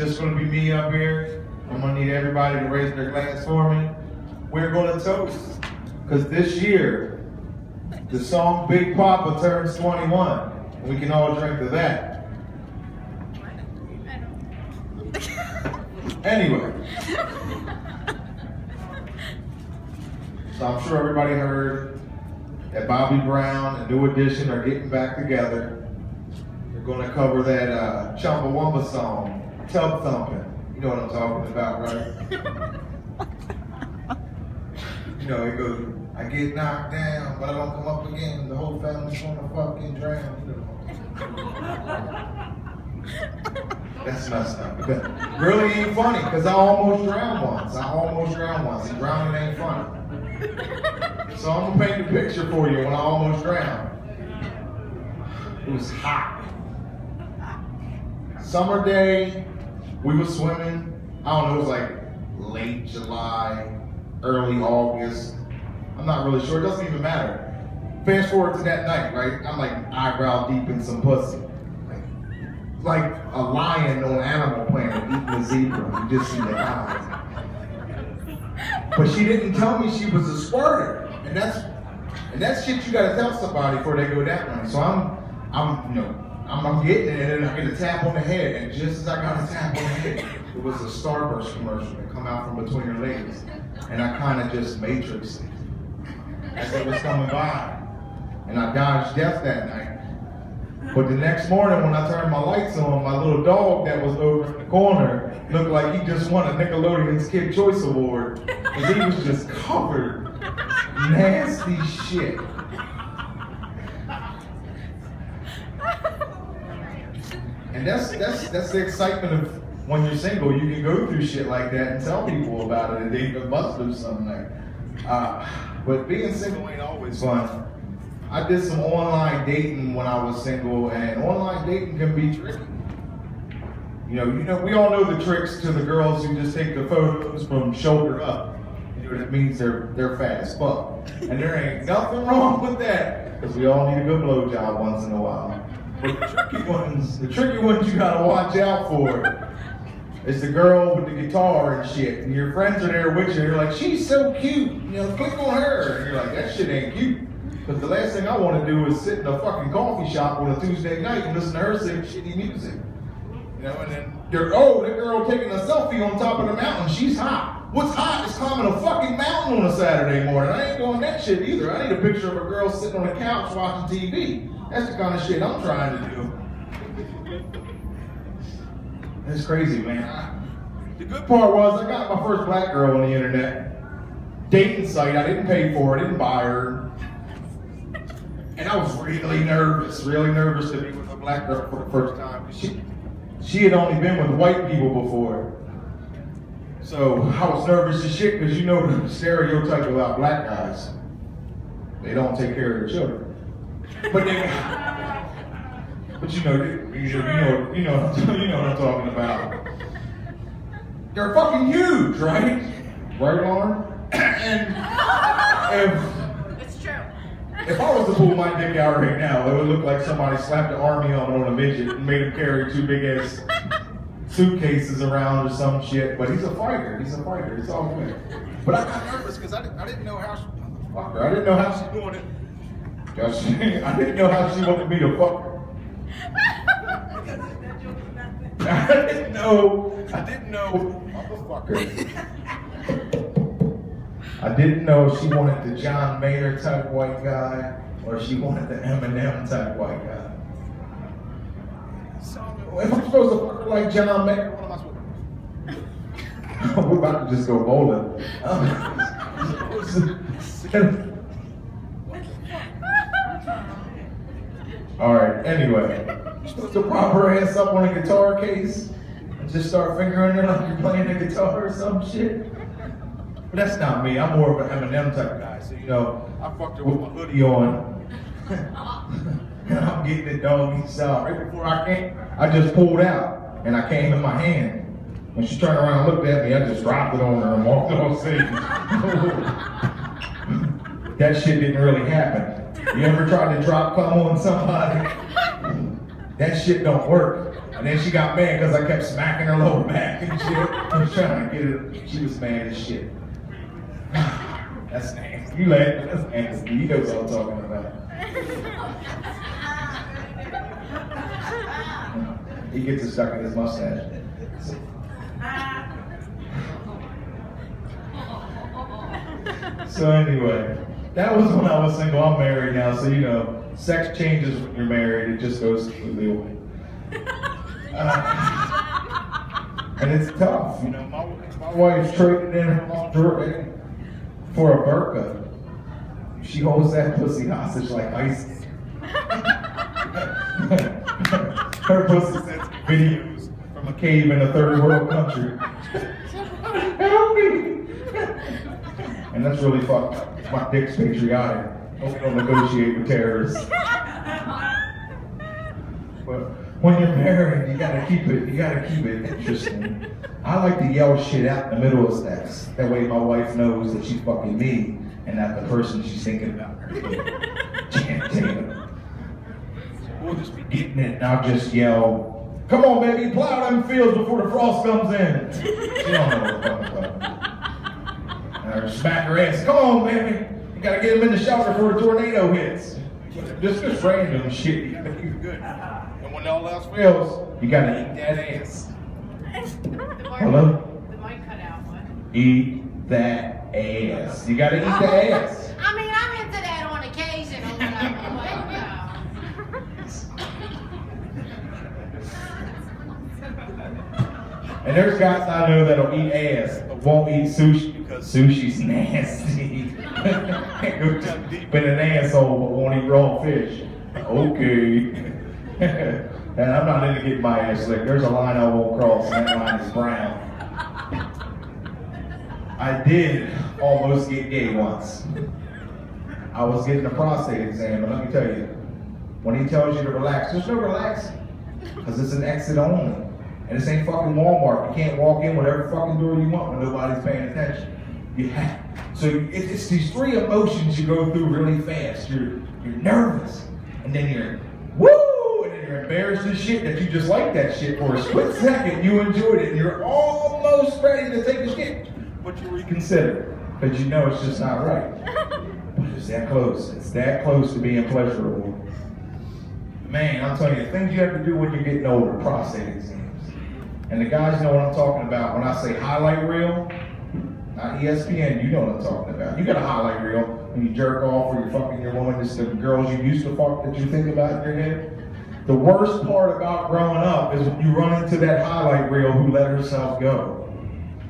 just gonna be me up here. I'm gonna need everybody to raise their glass for me. We're gonna toast, because this year, the song Big Papa turns 21, and we can all drink to that. Anyway. So I'm sure everybody heard that Bobby Brown and New Edition are getting back together. They're gonna cover that Chumbawamba song, Tub Thumping. You know what I'm talking about, right? You know, it goes, I get knocked down, but I don't come up again. The whole family's gonna fucking drown. That's messed up. But really ain't funny, because I almost drowned once. And drowning ain't funny. So I'm gonna paint the picture for you when I almost drowned. It was hot. Summer day, we were swimming. I don't know, it was like late July, early August. I'm not really sure, it doesn't even matter. Fast forward to that night, right? I'm like eyebrow deep in some pussy. Like a lion on Animal Planet eating a zebra. You just see the eyes. But she didn't tell me she was a squirter. And that's shit you gotta tell somebody before they go that way. So I'm getting it, and I get a tap on the head, and just as I got a tap on the head, it was a Starburst commercial that come out from between her legs. And I kind of just matrixed it as it was coming by. And I dodged death that night. But the next morning when I turned my lights on, my little dog that was over in the corner looked like he just won a Nickelodeon's Kid Choice Award. Because he was just covered in nasty shit. And that's the excitement of when you're single. You can go through shit like that and tell people about it, and they can bust through something like but being single ain't always fun. I did some online dating when I was single, and online dating can be tricky. You know, we all know the tricks to the girls who just take the photos from shoulder up. You know, that means they're fat as fuck. And there ain't nothing wrong with that, because we all need a good blowjob once in a while. But the tricky ones you gotta watch out for is the girl with the guitar and shit, and your friends are there with you, and you're like, she's so cute, you know, click on her. And you're like, that shit ain't cute. Because the last thing I want to do is sit in a fucking coffee shop on a Tuesday night and listen to her sing shitty music. You know, and then that girl taking a selfie on top of the mountain, she's hot. What's hot is climbing a fucking mountain on a Saturday morning. I ain't doing that shit either. I need a picture of a girl sitting on a couch watching TV. That's the kind of shit I'm trying to do. It's crazy, man. The good part was I got my first black girl on the internet. Dating site, I didn't pay for it, didn't buy her. And I was really nervous to be with a black girl for the first time. She had only been with white people before. So I was nervous as shit, because you know the stereotype about black guys. They don't take care of their children. But you know what I'm talking about. They're fucking huge, right? Right, Lauren? And if I was to pull my dick out right now, it would look like somebody slapped an army helmet on a midget and made him carry 2 big ass suitcases around or some shit. But he's a fighter. It's all good. But I got nervous because I didn't know how she wanted I didn't know how she wanted me to fuck her. I didn't know, motherfucker. I didn't know if she wanted the John Mayer type white guy or she wanted the Eminem type white guy. So, if I'm supposed to fuck her like John Mayer, what am I supposed to do? We're about to just go bowling. All right, anyway. You're supposed to prop her ass up on a guitar case and just start fingering her like you're playing the guitar or some shit. But that's not me. I'm more of an Eminem type guy. So, you know, I fucked her with my hoodie on. And I'm getting it doggy style. Right before I came, I just pulled out and I came in my hand. When she turned around and looked at me, I just dropped it on her and walked on stage. That shit didn't really happen. You ever tried to drop cum on somebody? That shit don't work. And then she got mad because I kept smacking her lower back and shit. I was trying to get her. She was mad as shit. That's nasty. You laugh, that's nasty. You know what I'm talking about. He gets it stuck in his mustache. So anyway, that was when I was single. I'm married now, so you know, sex changes when you're married. It just goes completely away. And it's tough, you know. My wife's traded in her lingerie for a burqa. She holds that pussy hostage like ISIS. Her pussy sends videos from a cave in a third world country. Help me! And that's really fucked up. My dick's patriotic. We don't negotiate with terrorists. But when you're married, you gotta keep it interesting. I like to yell shit out in the middle of sex. That way my wife knows that she's fucking me and not the person she's thinking about. We'll just be getting it and I'll just yell, "Come on, baby, plow them fields before the frost comes in." She don't know what I'm talking about. Or smack her ass. "Come on, baby. You gotta get them in the shelter before the tornado hits." Just random shit. You gotta keep it good. And when all else fails, you gotta eat that ass. Hello? The mic cut out. What? Eat that ass. You gotta eat the ass. I mean, I'm into that on occasion. And there's guys I know that'll eat ass, but won't eat sushi because sushi's nasty. Go deep in an asshole, but won't eat raw fish. Okay. And I'm not into getting my ass licked. There's a line I won't cross, and that line is brown. I did almost get gay once. I was getting a prostate exam, and let me tell you, when he tells you to relax, there's no relaxing, because it's an exit only. And this ain't fucking Walmart. You can't walk in whatever fucking door you want when nobody's paying attention. So it's these three emotions you go through really fast. You're nervous, and then you're woo, and then you're embarrassed as shit that you just like that shit for a split second. You enjoyed it, and you're almost ready to take a shit, but you reconsider because you know it's just not right. But it's that close. It's that close to being pleasurable. Man, I'm telling you, things you have to do when you're getting older, prostate exams. And the guys know what I'm talking about when I say highlight reel. Not ESPN, you know what I'm talking about. You got a highlight reel when you jerk off or you're fucking your woman, just the girls you used to fuck that you think about in your head. The worst part about growing up is when you run into that highlight reel who let herself go.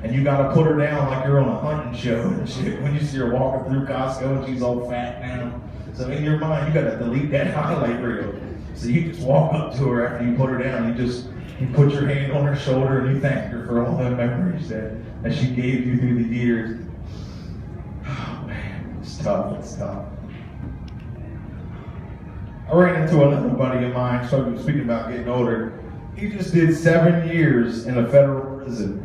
And you gotta put her down like you're on a hunting show and shit. When you see her walking through Costco and she's all fat now. So in your mind, you gotta delete that highlight reel. So you just walk up to her after you put her down, you put your hand on her shoulder and you thank her for all the memories that she gave you through the years. Oh man, it's tough, it's tough. I ran into another buddy of mine, speaking about getting older. He just did 7 years in a federal prison.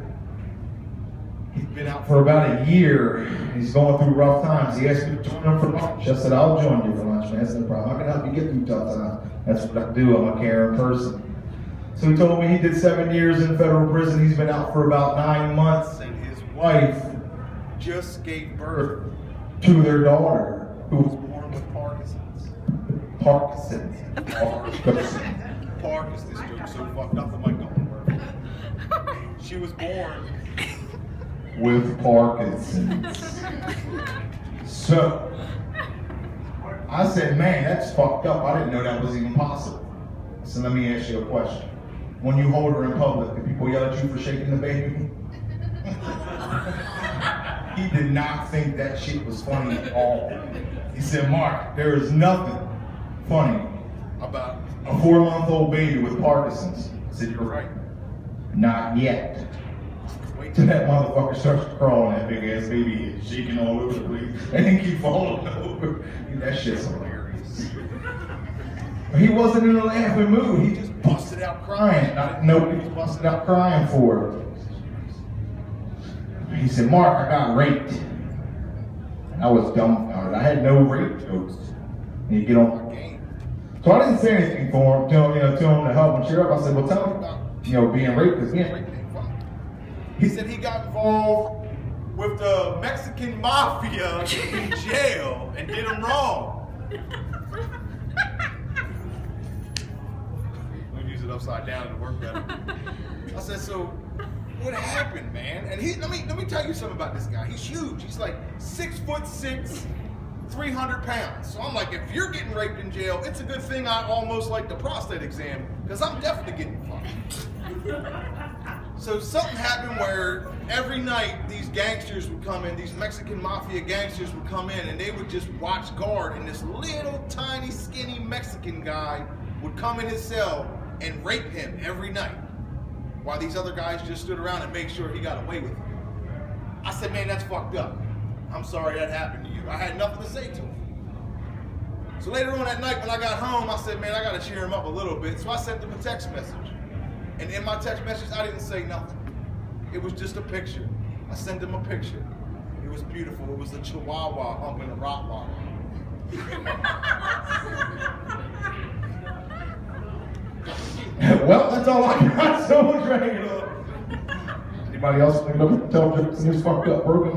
He's been out for about a year. He's going through rough times. He asked me to join him for lunch. I said, "I'll join you for lunch, man. That's no problem. I can help you get through tough times. That's what I do. I'm a caring person." So he told me he did 7 years in federal prison. He's been out for about 9 months, and his wife just gave birth to their daughter, who was born with Parkinson's. Parkinson's. This joke's so fucked up, the mic don't work. She was born with Parkinson's. So I said, "Man, that's fucked up. I didn't know that was even possible." So let me ask you a question. When you hold her in public, do people yell at you for shaking the baby? He did not think that shit was funny at all. He said, "Mark, there is nothing funny about a 4-month-old baby with Parkinson's." I said, "You're right. Not yet. Wait till that motherfucker starts to crawl and that big ass baby is shaking all over the place and then keep falling over." That shit's hilarious. He wasn't in a laughing mood. He just busted out crying. I didn't know what he was busted out crying for. He said, "Mark, I got raped." And I was dumbfounded. I had no rape jokes. And he'd get on my game. So I didn't say anything for him, tell him to help him cheer up. I said, "Well, tell me about being raped, because again, raping ain't fun. He said he got involved with the Mexican mafia in jail and did them wrong. Let me use it upside down to work better. I said, so what happened, man? And let me tell you something about this guy. He's huge. He's like 6'6", 300 pounds. So I'm like, if you're getting raped in jail, it's a good thing I almost like the prostate exam, because I'm definitely getting fucked. So something happened where every night these gangsters would come in, these Mexican mafia gangsters would come in, and they would just watch guard, and this little tiny skinny Mexican guy would come in his cell and rape him every night, while these other guys just stood around and made sure he got away with it. I said, man, that's fucked up. I'm sorry that happened to you. I had nothing to say to him. So later on that night when I got home, I said, man, I got to cheer him up a little bit. So I sent him a text message. And in my text message, I didn't say nothing. It was just a picture. I sent him a picture. It was beautiful. It was a Chihuahua humping a Rottweiler. Well, that's all I got. So drag it up. Anybody else think of tell jokes in this fucked up broken